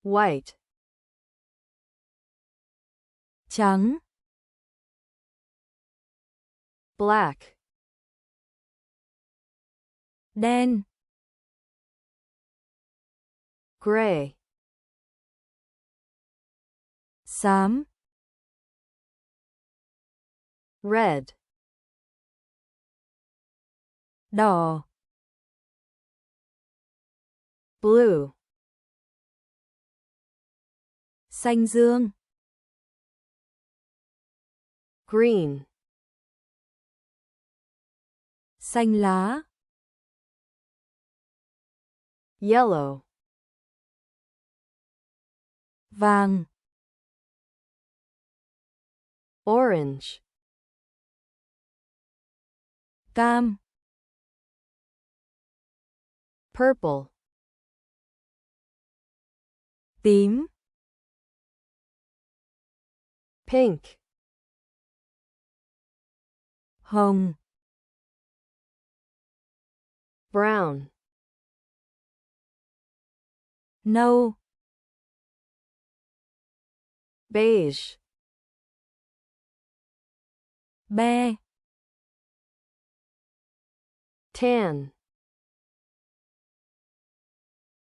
White. Trắng. Black. Đen. Gray. Xám. Red. Đỏ. Blue. Xanh dương. Green. Xanh lá. Yellow. Vàng. Orange. Cam. Purple. Tím. Pink. Hồng. Brown. Nâu. Beige. Be. Tan.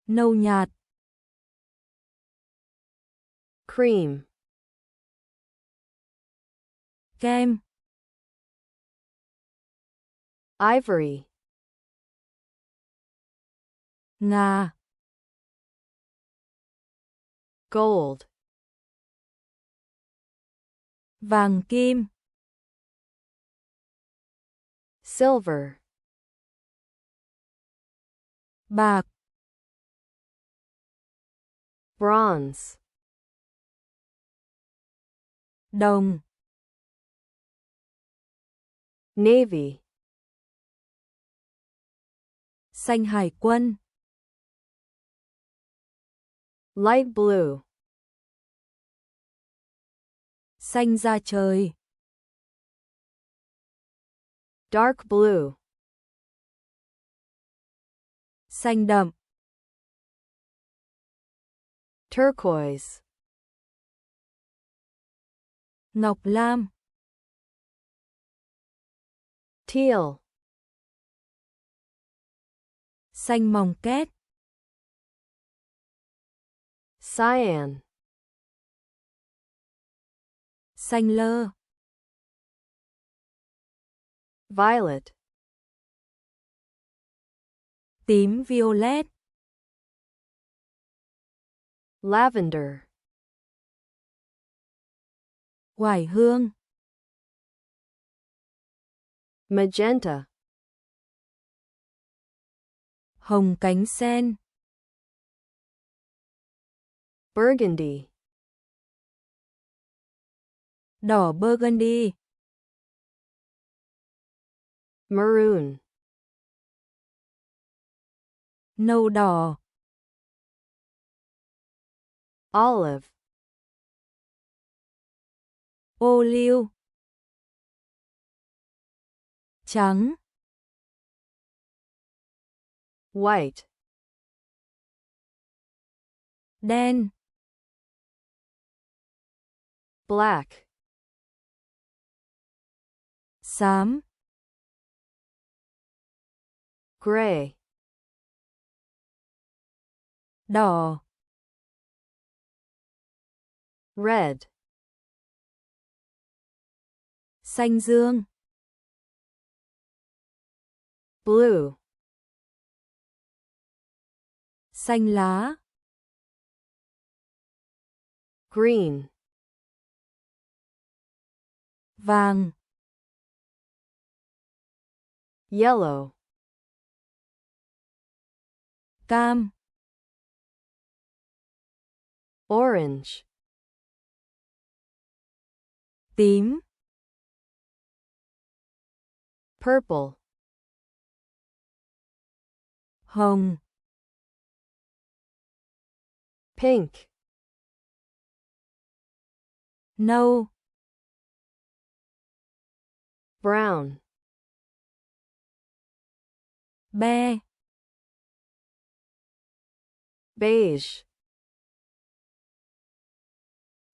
Nâu nhạt. Cream. Kem. Ivory. Ngà. Gold. Vàng kim. Silver. Bạc. Bronze. Đồng. Navy. Xanh hải quân. Light blue. Xanh da trời. Dark blue. Xanh đậm. Turquoise. Ngọc lam. Teal. Xanh mòng két. Cyan. Xanh lơ. Violet. Tím violet. Lavender. Oải hương. Magenta. Hồng cánh sen. Burgundy. Đỏ burgundy. Maroon. Nâu đỏ. Olive. Ô liu. Trắng. White. Đen. Black. Xám. Gray. Đỏ. Red. Xanh dương. Blue. Xanh lá. Green. Vàng. Yellow. Cam. Orange. Tím. Purple. Hồng. Pink. Nâu. Brown. Be. Beige.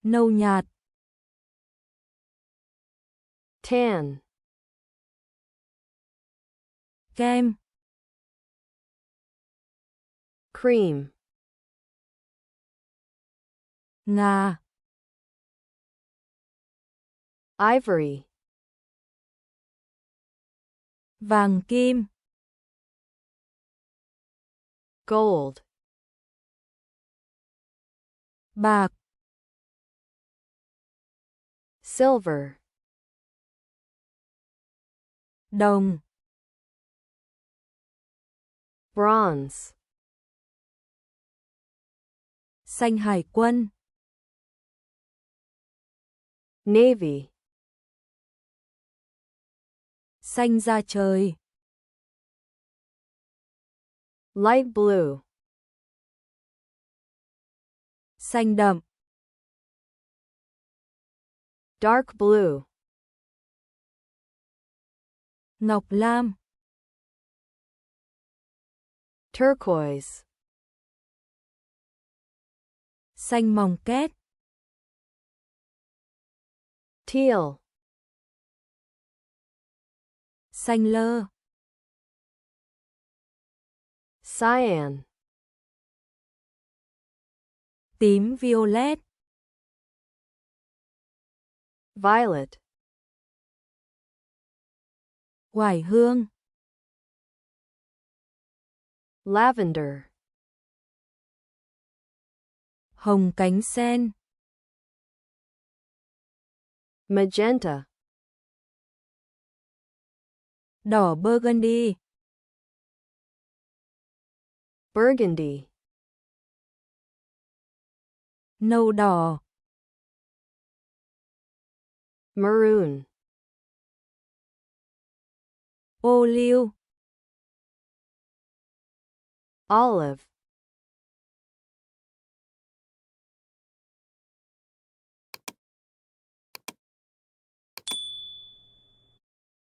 nâu nhạt, tan, kem, cream, ngà, ivory, vàng kim, gold, bạc, silver, đồng, bronze, xanh hải quân, navy, xanh da trời, light blue, xanh đậm, dark blue, ngọc lam, turquoise, xanh mòng két, teal, xanh lơ, cyan, tím violet, violet, oải hương, lavender, hồng cánh sen, magenta, đỏ burgundy, burgundy, nâu đỏ, maroon, ô liu, olive,